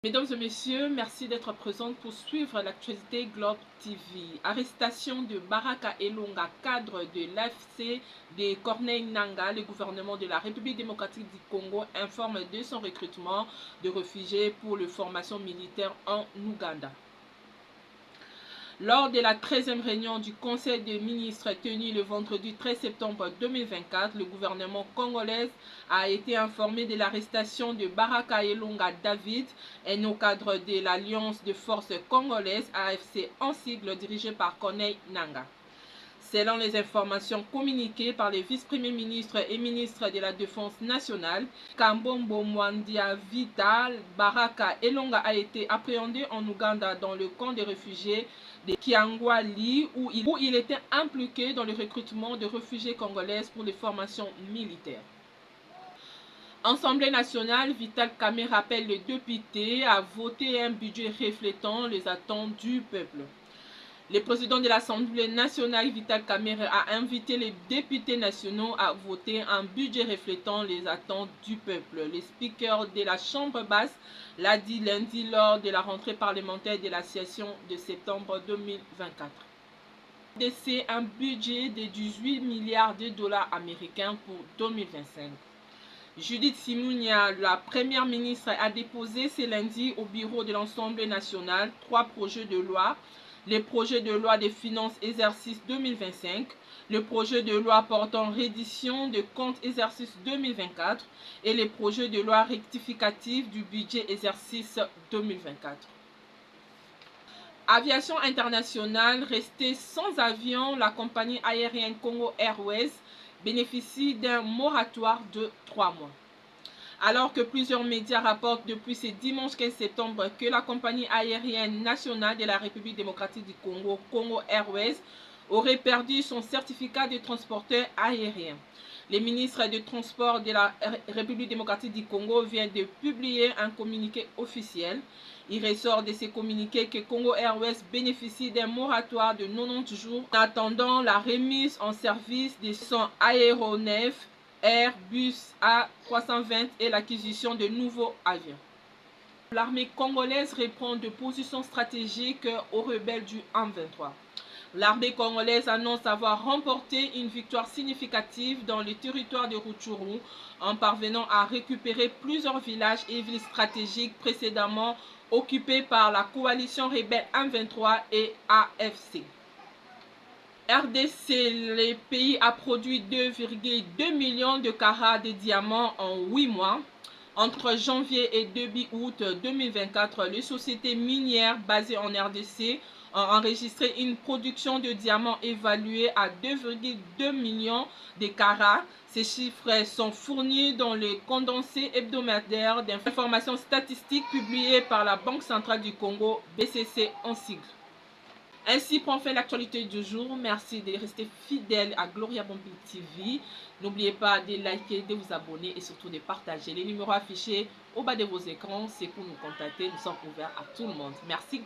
Mesdames et messieurs, merci d'être présents pour suivre l'actualité Globe TV. Arrestation de Baraka Elonga, cadre de l'AFC de Corneille Nangaa. Le gouvernement de la République démocratique du Congo informe de son recrutement de réfugiés pour la formation militaire en Ouganda. Lors de la 13e réunion du Conseil des ministres tenue le vendredi 13 septembre 2024, le gouvernement congolais a été informé de l'arrestation de Baraka Elonga David, un cadre de l'Alliance de forces congolaises AFC en sigle dirigé par Corneille Nangaa. Selon les informations communiquées par les vice-premiers ministres et ministres de la Défense nationale, Kambombo Mwandia Vital Baraka Elonga a été appréhendé en Ouganda dans le camp des réfugiés de Kiangwali où il était impliqué dans le recrutement de réfugiés congolaises pour les formations militaires. Assemblée nationale, Vital Kamerhe appelle les députés à voter un budget reflétant les attentes du peuple. Le président de l'Assemblée nationale, Vital Kamerhe, a invité les députés nationaux à voter un budget reflétant les attentes du peuple. Le speaker de la Chambre basse l'a dit lundi lors de la rentrée parlementaire de la session de septembre 2024. C'est un budget de 18 milliards de dollars américains pour 2025. Judith Suminwa, la première ministre, a déposé ce lundi au bureau de l'Assemblée nationale 3 projets de loi. Le projet de loi des finances exercice 2025, le projet de loi portant reddition de comptes exercice 2024 et le projet de loi rectificatif du budget exercice 2024. Aviation internationale, restée sans avion, la compagnie aérienne Congo Airways bénéficie d'un moratoire de 3 mois. Alors que plusieurs médias rapportent depuis ce dimanche 15 septembre que la compagnie aérienne nationale de la République démocratique du Congo, Congo Airways, aurait perdu son certificat de transporteur aérien. Le ministre des Transports de la République démocratique du Congo vient de publier un communiqué officiel. Il ressort de ce communiqué que Congo Airways bénéficie d'un moratoire de 90 jours en attendant la remise en service de son aéronef Airbus A320 et l'acquisition de nouveaux avions. L'armée congolaise répond de positions stratégiques aux rebelles du M23. L'armée congolaise annonce avoir remporté une victoire significative dans le territoire de Rutshuru en parvenant à récupérer plusieurs villages et villes stratégiques précédemment occupés par la coalition rebelle M23 et AFC. RDC, le pays a produit 2,2 millions de carats de diamants en 8 mois. Entre janvier et début août 2024, les sociétés minières basées en RDC ont enregistré une production de diamants évaluée à 2,2 millions de carats. Ces chiffres sont fournis dans le condensé hebdomadaire d'informations statistiques publié par la Banque centrale du Congo, BCC en sigle. Ainsi prend fin l'actualité du jour. Merci de rester fidèle à Gloria Bombi TV. N'oubliez pas de liker, de vous abonner et surtout de partager. Les numéros affichés au bas de vos écrans, c'est pour nous contacter. Nous sommes ouverts à tout le monde. Merci.